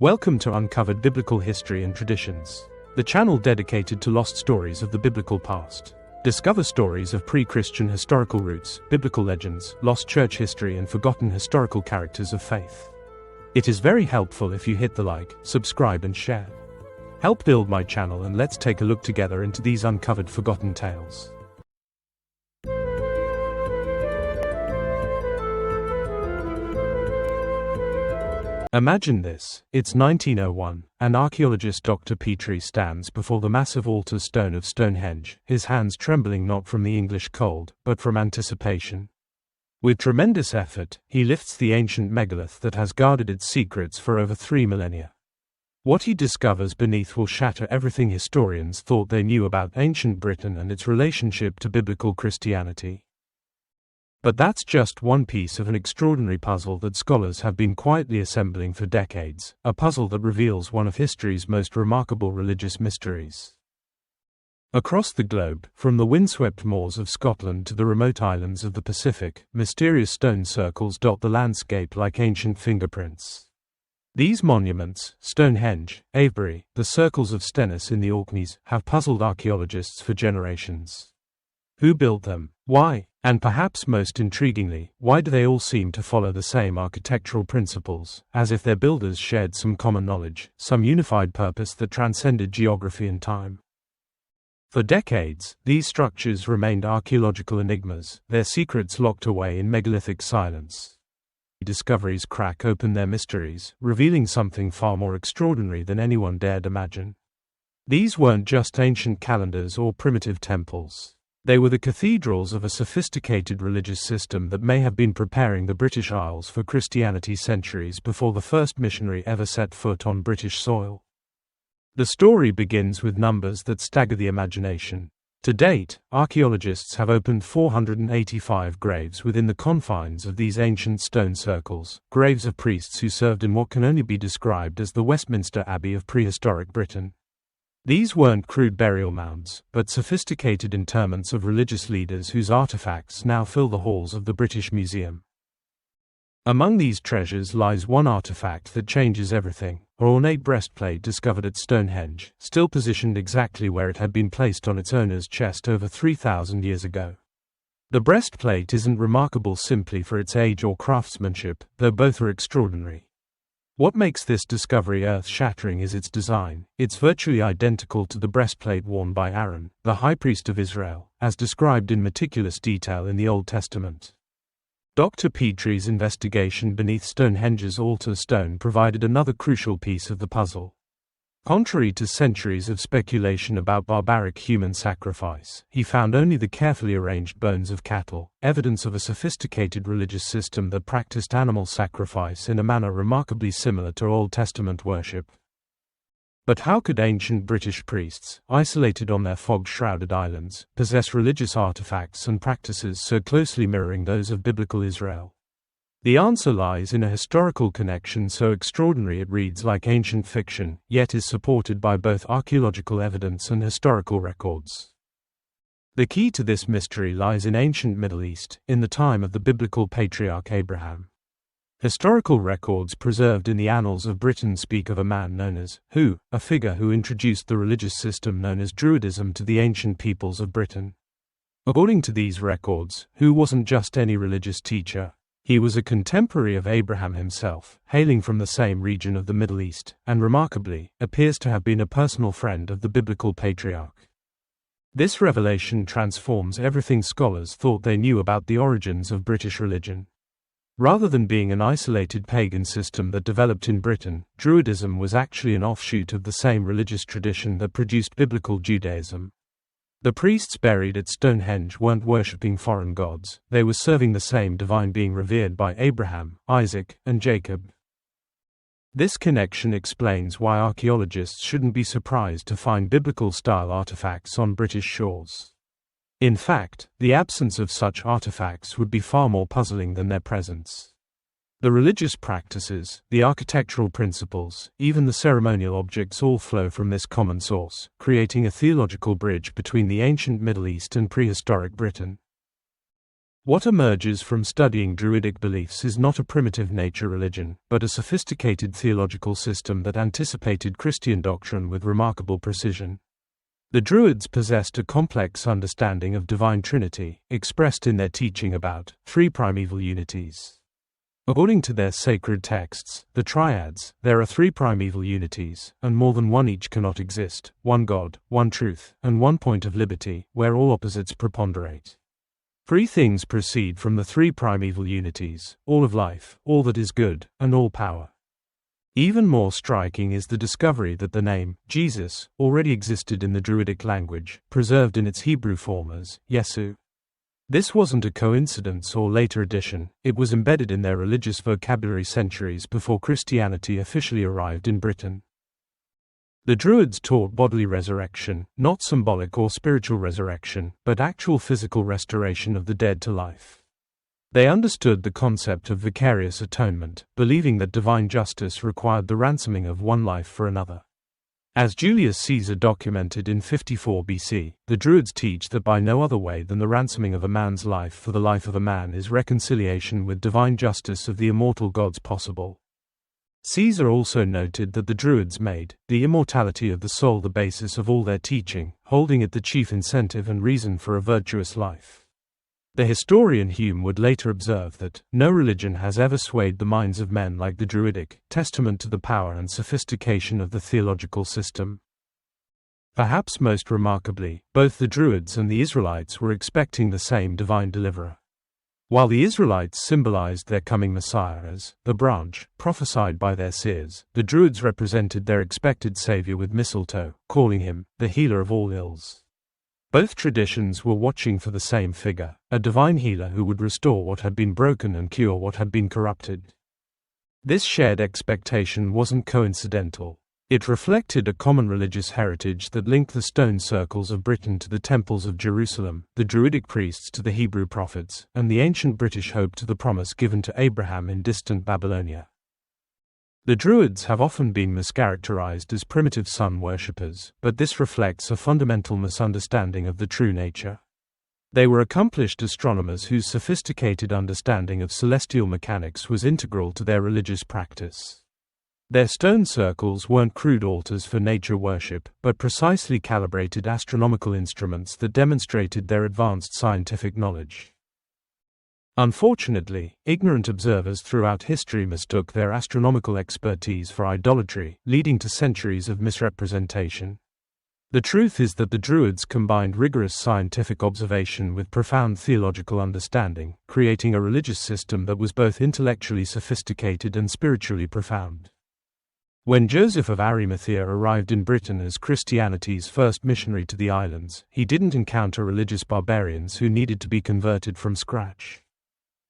Welcome to Uncovered Biblical History and Traditions, the channel dedicated to lost stories of the biblical past. Discover stories of pre-Christian historical roots, biblical legends, lost church history, and forgotten historical characters of faith. It is very helpful if you hit the like, subscribe, and share. Help build my channel, and let's take a look together into these uncovered forgotten tales. Imagine this: it's 1901, and archaeologist Dr. Petrie stands before the massive altar stone of Stonehenge, his hands trembling not from the English cold, but from anticipation. With tremendous effort, he lifts the ancient megalith that has guarded its secrets for over 3 millennia. What he discovers beneath will shatter everything historians thought they knew about ancient Britain and its relationship to biblical Christianity. But that's just one piece of an extraordinary puzzle that scholars have been quietly assembling for decades, a puzzle that reveals one of history's most remarkable religious mysteries. Across the globe, from the windswept moors of Scotland to the remote islands of the Pacific, mysterious stone circles dot the landscape like ancient fingerprints. These monuments, Stonehenge, Avebury, the circles of Stennis in the Orkneys, have puzzled archaeologists for generations. Who built them? Why? And perhaps most intriguingly, why do they all seem to follow the same architectural principles, as if their builders shared some common knowledge, some unified purpose that transcended geography and time? For decades, these structures remained archaeological enigmas, their secrets locked away in megalithic silence. Discoveries crack open their mysteries, revealing something far more extraordinary than anyone dared imagine. These weren't just ancient calendars or primitive temples. They were the cathedrals of a sophisticated religious system that may have been preparing the British Isles for Christianity centuries before the first missionary ever set foot on British soil. The story begins with numbers that stagger the imagination. To date, archaeologists have opened 485 graves within the confines of these ancient stone circles, graves of priests who served in what can only be described as the Westminster Abbey of prehistoric Britain. These weren't crude burial mounds, but sophisticated interments of religious leaders whose artifacts now fill the halls of the British Museum. Among these treasures lies one artifact that changes everything: an ornate breastplate discovered at Stonehenge, still positioned exactly where it had been placed on its owner's chest over 3,000 years ago. The breastplate isn't remarkable simply for its age or craftsmanship, though both are extraordinary. What makes this discovery earth-shattering is its design. It's virtually identical to the breastplate worn by Aaron, the high priest of Israel, as described in meticulous detail in the Old Testament. Dr. Petrie's investigation beneath Stonehenge's altar stone provided another crucial piece of the puzzle. Contrary to centuries of speculation about barbaric human sacrifice, he found only the carefully arranged bones of cattle, evidence of a sophisticated religious system that practiced animal sacrifice in a manner remarkably similar to Old Testament worship. But how could ancient British priests, isolated on their fog-shrouded islands, possess religious artifacts and practices so closely mirroring those of biblical Israel? The answer lies in a historical connection so extraordinary it reads like ancient fiction, yet is supported by both archaeological evidence and historical records. The key to this mystery lies in ancient Middle East, in the time of the biblical patriarch Abraham. Historical records preserved in the annals of Britain speak of a man known as Hu, a figure who introduced the religious system known as druidism to the ancient peoples of Britain. According to these records, Hu wasn't just any religious teacher. He was a contemporary of Abraham himself, hailing from the same region of the Middle East, and remarkably, appears to have been a personal friend of the biblical patriarch. This revelation transforms everything scholars thought they knew about the origins of British religion. Rather than being an isolated pagan system that developed in Britain, Druidism was actually an offshoot of the same religious tradition that produced biblical Judaism. The priests buried at Stonehenge weren't worshipping foreign gods, they were serving the same divine being revered by Abraham, Isaac, and Jacob. This connection explains why archaeologists shouldn't be surprised to find biblical-style artifacts on British shores. In fact, the absence of such artifacts would be far more puzzling than their presence. The religious practices, the architectural principles, even the ceremonial objects all flow from this common source, creating a theological bridge between the ancient Middle East and prehistoric Britain. What emerges from studying Druidic beliefs is not a primitive nature religion, but a sophisticated theological system that anticipated Christian doctrine with remarkable precision. The Druids possessed a complex understanding of divine Trinity, expressed in their teaching about three primeval unities. According to their sacred texts, the Triads, there are three primeval unities, and more than one each cannot exist: one God, one truth, and one point of liberty, where all opposites preponderate. Three things proceed from the three primeval unities: all of life, all that is good, and all power. Even more striking is the discovery that the name, Jesus, already existed in the Druidic language, preserved in its Hebrew form as Yesu. This wasn't a coincidence or later addition, it was embedded in their religious vocabulary centuries before Christianity officially arrived in Britain. The Druids taught bodily resurrection, not symbolic or spiritual resurrection, but actual physical restoration of the dead to life. They understood the concept of vicarious atonement, believing that divine justice required the ransoming of one life for another. As Julius Caesar documented in 54 BC, the Druids teach that by no other way than the ransoming of a man's life for the life of a man is reconciliation with divine justice of the immortal gods possible. Caesar also noted that the Druids made the immortality of the soul the basis of all their teaching, holding it the chief incentive and reason for a virtuous life. The historian Hume would later observe that no religion has ever swayed the minds of men like the Druidic, testament to the power and sophistication of the theological system. Perhaps most remarkably, both the Druids and the Israelites were expecting the same divine deliverer. While the Israelites symbolized their coming Messiah as the branch, prophesied by their seers, the Druids represented their expected Savior with mistletoe, calling him the healer of all ills. Both traditions were watching for the same figure, a divine healer who would restore what had been broken and cure what had been corrupted. This shared expectation wasn't coincidental. It reflected a common religious heritage that linked the stone circles of Britain to the temples of Jerusalem, the Druidic priests to the Hebrew prophets, and the ancient British hope to the promise given to Abraham in distant Babylonia. The Druids have often been mischaracterized as primitive sun worshippers, but this reflects a fundamental misunderstanding of the true nature. They were accomplished astronomers whose sophisticated understanding of celestial mechanics was integral to their religious practice. Their stone circles weren't crude altars for nature worship, but precisely calibrated astronomical instruments that demonstrated their advanced scientific knowledge. Unfortunately, ignorant observers throughout history mistook their astronomical expertise for idolatry, leading to centuries of misrepresentation. The truth is that the Druids combined rigorous scientific observation with profound theological understanding, creating a religious system that was both intellectually sophisticated and spiritually profound. When Joseph of Arimathea arrived in Britain as Christianity's first missionary to the islands, he didn't encounter religious barbarians who needed to be converted from scratch.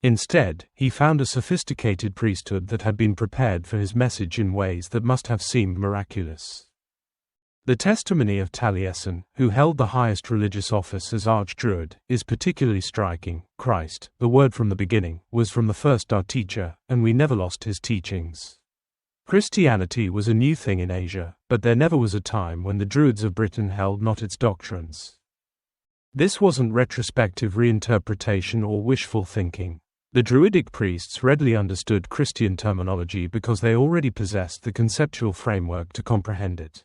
Instead, he found a sophisticated priesthood that had been prepared for his message in ways that must have seemed miraculous. The testimony of Taliesin, who held the highest religious office as Archdruid, is particularly striking. Christ, the Word from the beginning, was from the first our teacher, and we never lost his teachings. Christianity was a new thing in Asia, but there never was a time when the Druids of Britain held not its doctrines. This wasn't retrospective reinterpretation or wishful thinking. The Druidic priests readily understood Christian terminology because they already possessed the conceptual framework to comprehend it.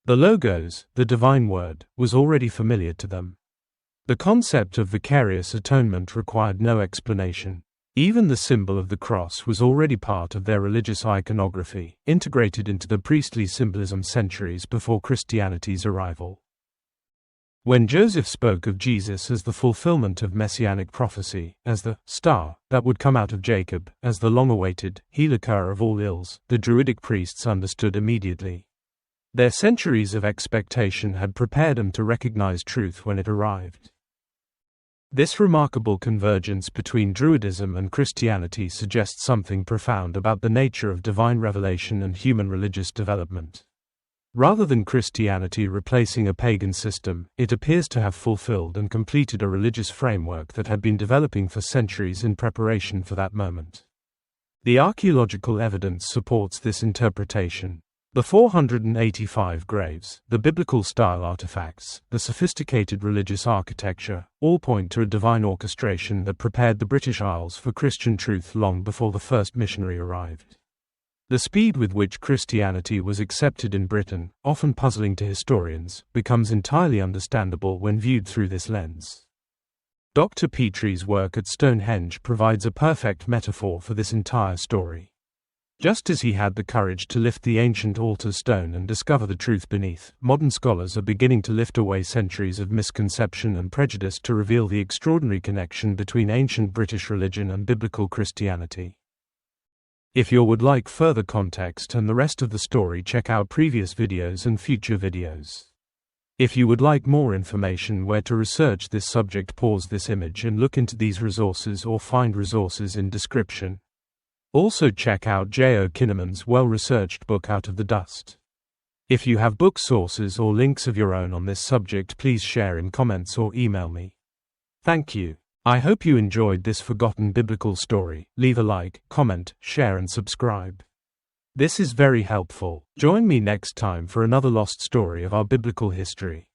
The Logos, the divine word, was already familiar to them. The concept of vicarious atonement required no explanation. Even the symbol of the cross was already part of their religious iconography, integrated into the priestly symbolism centuries before Christianity's arrival. When Joseph spoke of Jesus as the fulfillment of messianic prophecy, as the star that would come out of Jacob, as the long-awaited healer of all ills, the Druidic priests understood immediately. Their centuries of expectation had prepared them to recognize truth when it arrived. This remarkable convergence between Druidism and Christianity suggests something profound about the nature of divine revelation and human religious development. Rather than Christianity replacing a pagan system, it appears to have fulfilled and completed a religious framework that had been developing for centuries in preparation for that moment. The archaeological evidence supports this interpretation. The 485 graves, the biblical-style artifacts, the sophisticated religious architecture, all point to a divine orchestration that prepared the British Isles for Christian truth long before the first missionary arrived. The speed with which Christianity was accepted in Britain, often puzzling to historians, becomes entirely understandable when viewed through this lens. Dr. Petrie's work at Stonehenge provides a perfect metaphor for this entire story. Just as he had the courage to lift the ancient altar stone and discover the truth beneath, modern scholars are beginning to lift away centuries of misconception and prejudice to reveal the extraordinary connection between ancient British religion and biblical Christianity. If you would like further context and the rest of the story, check out previous videos and future videos. If you would like more information where to research this subject, pause this image and look into these resources or find resources in description. Also check out J.O. Kinnaman's well-researched book Out of the Dust. If you have book sources or links of your own on this subject, please share in comments or email me. Thank you. I hope you enjoyed this forgotten biblical story. Leave a like, comment, share and subscribe. This is very helpful. Join me next time for another lost story of our biblical history.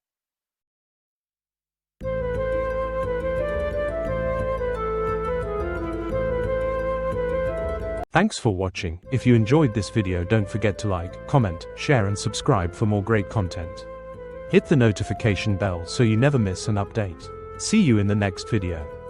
Thanks for watching. If you enjoyed this video, don't forget to like, comment, share and subscribe for more great content. Hit the notification bell so you never miss an update. See you in the next video.